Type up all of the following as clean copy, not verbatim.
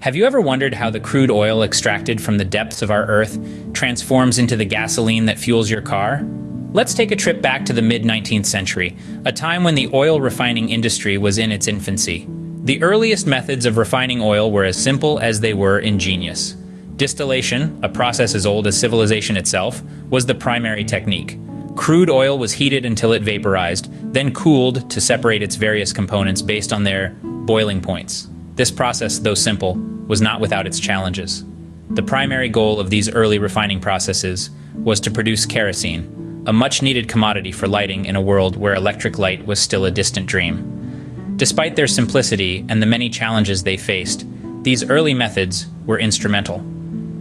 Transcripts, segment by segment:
Have you ever wondered how the crude oil extracted from the depths of our Earth transforms into the gasoline that fuels your car? Let's take a trip back to the mid-19th century, a time when the oil refining industry was in its infancy. The earliest methods of refining oil were as simple as they were ingenious. Distillation, a process as old as civilization itself, was the primary technique. Crude oil was heated until it vaporized, then cooled to separate its various components based on their boiling points. This process, though simple, was not without its challenges. The primary goal of these early refining processes was to produce kerosene, a much-needed commodity for lighting in a world where electric light was still a distant dream. Despite their simplicity and the many challenges they faced, these early methods were instrumental.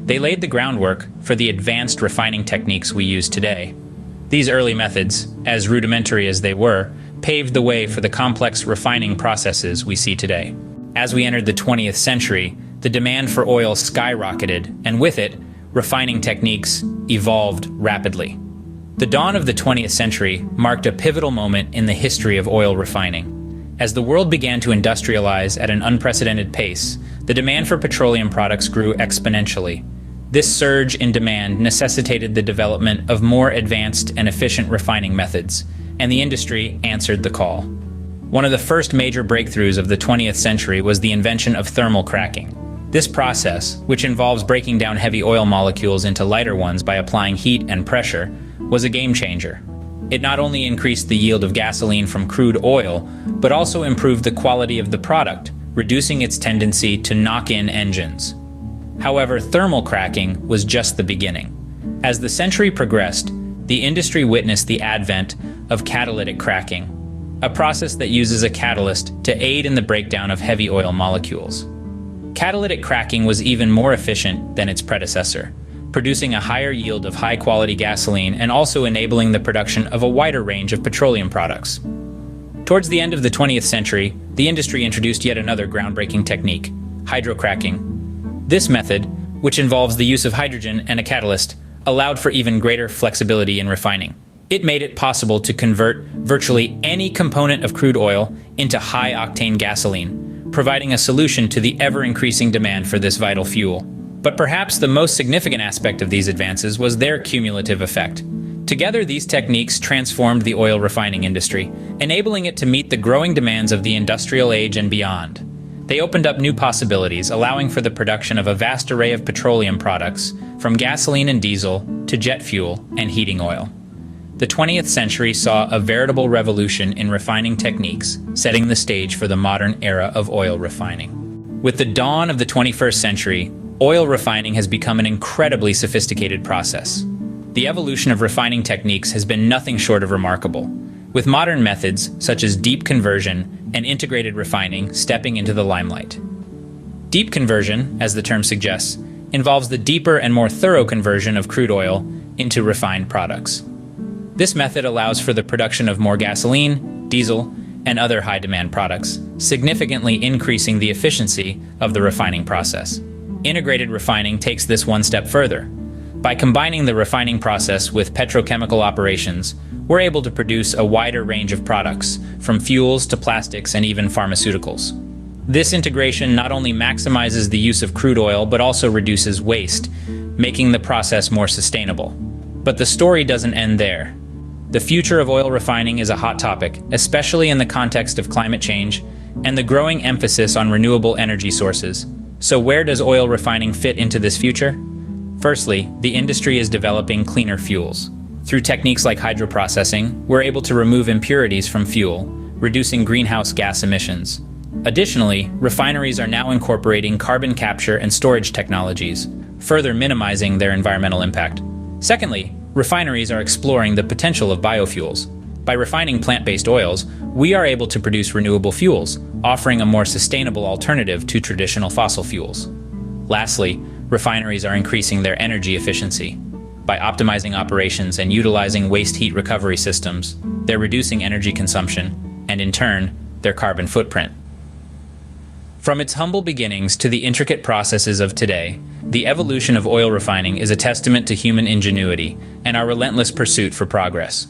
They laid the groundwork for the advanced refining techniques we use today. These early methods, as rudimentary as they were, paved the way for the complex refining processes we see today. As we entered the 20th century, the demand for oil skyrocketed, and with it, refining techniques evolved rapidly. The dawn of the 20th century marked a pivotal moment in the history of oil refining. As the world began to industrialize at an unprecedented pace, the demand for petroleum products grew exponentially. This surge in demand necessitated the development of more advanced and efficient refining methods, and the industry answered the call. One of the first major breakthroughs of the 20th century was the invention of thermal cracking. This process, which involves breaking down heavy oil molecules into lighter ones by applying heat and pressure, was a game changer. It not only increased the yield of gasoline from crude oil, but also improved the quality of the product, reducing its tendency to knock in engines. However, thermal cracking was just the beginning. As the century progressed, the industry witnessed the advent of catalytic cracking, a process that uses a catalyst to aid in the breakdown of heavy oil molecules. Catalytic cracking was even more efficient than its predecessor, producing a higher yield of high-quality gasoline and also enabling the production of a wider range of petroleum products. Towards the end of the 20th century, the industry introduced yet another groundbreaking technique, hydrocracking. This method, which involves the use of hydrogen and a catalyst, allowed for even greater flexibility in refining. It made it possible to convert virtually any component of crude oil into high-octane gasoline, providing a solution to the ever-increasing demand for this vital fuel. But perhaps the most significant aspect of these advances was their cumulative effect. Together, these techniques transformed the oil refining industry, enabling it to meet the growing demands of the industrial age and beyond. They opened up new possibilities, allowing for the production of a vast array of petroleum products, from gasoline and diesel to jet fuel and heating oil. The 20th century saw a veritable revolution in refining techniques, setting the stage for the modern era of oil refining. With the dawn of the 21st century, oil refining has become an incredibly sophisticated process. The evolution of refining techniques has been nothing short of remarkable, with modern methods such as deep conversion and integrated refining stepping into the limelight. Deep conversion, as the term suggests, involves the deeper and more thorough conversion of crude oil into refined products. This method allows for the production of more gasoline, diesel, and other high-demand products, significantly increasing the efficiency of the refining process. Integrated refining takes this one step further. By combining the refining process with petrochemical operations, we're able to produce a wider range of products, from fuels to plastics and even pharmaceuticals. This integration not only maximizes the use of crude oil, but also reduces waste, making the process more sustainable. But the story doesn't end there. The future of oil refining is a hot topic, especially in the context of climate change and the growing emphasis on renewable energy sources. So where does oil refining fit into this future? Firstly, the industry is developing cleaner fuels. Through techniques like hydroprocessing, we're able to remove impurities from fuel, reducing greenhouse gas emissions. Additionally, refineries are now incorporating carbon capture and storage technologies, further minimizing their environmental impact. Secondly, refineries are exploring the potential of biofuels. By refining plant-based oils, we are able to produce renewable fuels, offering a more sustainable alternative to traditional fossil fuels. Lastly, refineries are increasing their energy efficiency. By optimizing operations and utilizing waste heat recovery systems, they're reducing energy consumption and, in turn, their carbon footprint. From its humble beginnings to the intricate processes of today, the evolution of oil refining is a testament to human ingenuity and our relentless pursuit for progress.